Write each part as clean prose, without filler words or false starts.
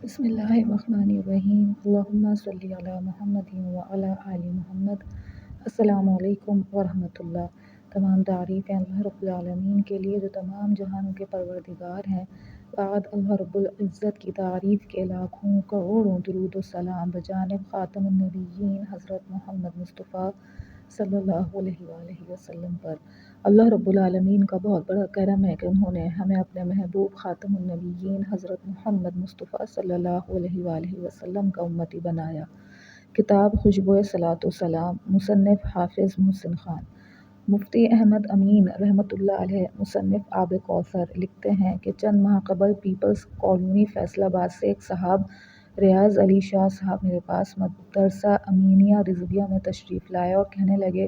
بسم اللہ الرحمن الرحیم، اللہم صلی علی محمد وعلی آل محمد۔ السلام علیکم ورحمۃ اللہ۔ تمام تعریفیں اللہ رب العالمین کے لیے جو تمام جہانوں کے پروردگار ہیں۔ بعد اللہ رب العزت کی تعریف کے لاکھوں کروڑوں درود و سلام بجانب خاتم النبیین حضرت محمد مصطفیٰ صلی اللہ علیہ وآلہ وسلم پر۔ اللہ رب العالمین کا بہت بڑا کرم ہے کہ انہوں نے ہمیں اپنے محبوب خاتم النبیین حضرت محمد مصطفیٰ صلی اللہ علیہ وآلہ وسلم کا امتی بنایا۔ کتاب خوشبوئے صلاۃ و سلام، مصنف حافظ محسن خان۔ مفتی احمد امین رحمۃ اللہ علیہ، مصنف آب کوثر، لکھتے ہیں کہ چند ماہ قبل پیپلز کالونی فیصل آباد سے ایک صاحب ریاض علی شاہ صاحب میرے پاس مدرسہ امینیہ رضویہ میں تشریف لائے اور کہنے لگے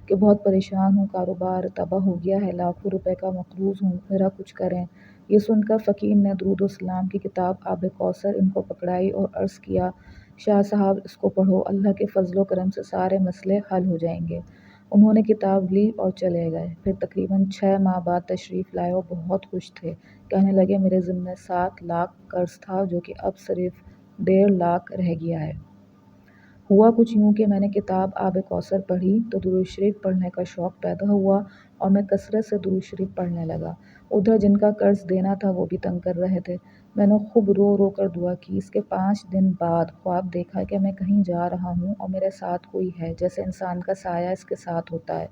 کہ بہت پریشان ہوں، کاروبار تباہ ہو گیا ہے، لاکھوں روپے کا مقروض ہوں، میرا کچھ کریں۔ یہ سن کر فقیر نے درود و سلام کی کتاب آب کوثر ان کو پکڑائی اور عرض کیا، شاہ صاحب اس کو پڑھو، اللہ کے فضل و کرم سے سارے مسئلے حل ہو جائیں گے۔ انہوں نے کتاب لی اور چلے گئے۔ پھر تقریباً 6 ماہ بعد تشریف لائے اور بہت خوش تھے۔ کہنے لگے میرے ذمے 7 لاکھ قرض تھا جو کہ اب صرف 1.5 لاکھ رہ گیا ہے۔ ہوا کچھ یوں کہ میں نے کتاب آب کوثر پڑھی تو درود شریف پڑھنے کا شوق پیدا ہوا اور میں کثرت سے درود شریف پڑھنے لگا۔ ادھر جن کا قرض دینا تھا وہ بھی تنگ کر رہے تھے۔ میں نے خوب رو رو کر دعا کی۔ اس کے 5 دن بعد خواب دیکھا کہ میں کہیں جا رہا ہوں اور میرے ساتھ کوئی ہے، جیسے انسان کا سایہ اس کے ساتھ ہوتا ہے۔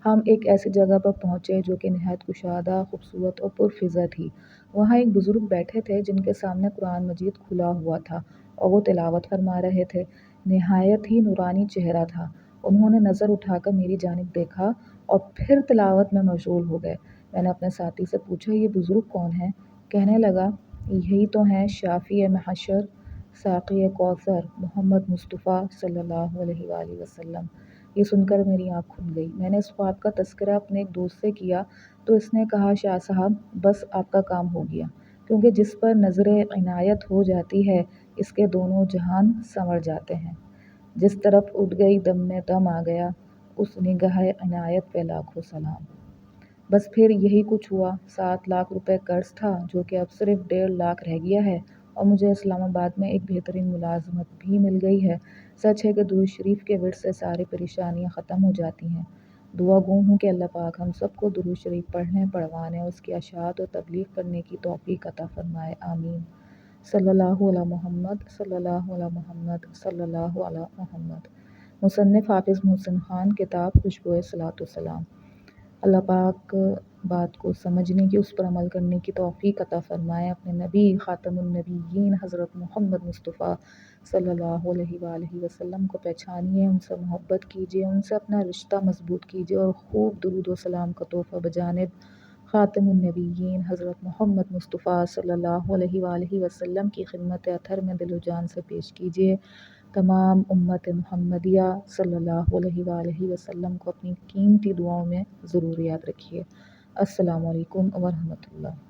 ہم ایک ایسی جگہ پر پہنچے جو کہ نہایت کشادہ، خوبصورت اور پرفضا تھی۔ وہاں ایک بزرگ بیٹھے تھے جن کے سامنے قرآن مجید کھلا ہوا تھا اور وہ تلاوت فرما رہے تھے۔ نہایت ہی نورانی چہرہ تھا۔ انہوں نے نظر اٹھا کر میری جانب دیکھا اور پھر تلاوت میں مشغول ہو گئے۔ میں نے اپنے ساتھی سے پوچھا، یہ بزرگ کون ہیں؟ کہنے لگا، یہی تو ہیں شافع محشر، ساقی کوثر، محمد مصطفیٰ صلی اللہ علیہ وآلہ وسلم۔ یہ سن کر میری آنکھ کھل گئی۔ میں نے اس خواب کا تذکرہ اپنے ایک دوست سے کیا تو اس نے کہا، شاہ صاحب بس آپ کا کام ہو گیا، کیونکہ جس پر نظر عنایت ہو جاتی ہے اس کے دونوں جہان سنور جاتے ہیں۔ جس طرف اٹھ گئی دم میں دم آ گیا، اس نگاہ عنایت پہ لاکھوں سلام۔ بس پھر یہی کچھ ہوا۔ 7 لاکھ روپے قرض تھا جو کہ اب صرف 1.5 لاکھ رہ گیا ہے اور مجھے اسلام آباد میں ایک بہترین ملازمت بھی مل گئی ہے۔ سچ ہے کہ درود شریف کے ورد سے ساری پریشانیاں ختم ہو جاتی ہیں۔ دعا گو ہوں کہ اللہ پاک ہم سب کو درود شریف پڑھنے، پڑھوانے اور اس کی اشاعت اور تبلیغ کرنے کی توفیق عطا فرمائے، آمین۔ صلی اللہ علی محمد، صلی اللہ علی محمد، صلی اللہ علی محمد۔ مصنف حافظ محسن خان، کتاب خوشبوئے صلاۃ و سلام۔ اللہ پاک بات کو سمجھنے کی، اس پر عمل کرنے کی توفیق عطا فرمائے۔ اپنے نبی خاتم النبیین حضرت محمد مصطفیٰ صلی اللہ علیہ وآلہ وسلم کو پہچانیے، ان سے محبت کیجیے، ان سے اپنا رشتہ مضبوط کیجیے اور خوب درود و سلام کا تحفہ بجانب خاتم النبیین حضرت محمد مصطفیٰ صلی اللہ علیہ وآلہ وسلم کی خدمت اطہر میں دل و جان سے پیش کیجیے۔ تمام امت محمدیہ صلی اللہ علیہ وآلہ وسلم کو اپنی قیمتی دعاؤں میں ضرور یاد رکھیے۔ السلام علیکم ورحمۃ اللہ۔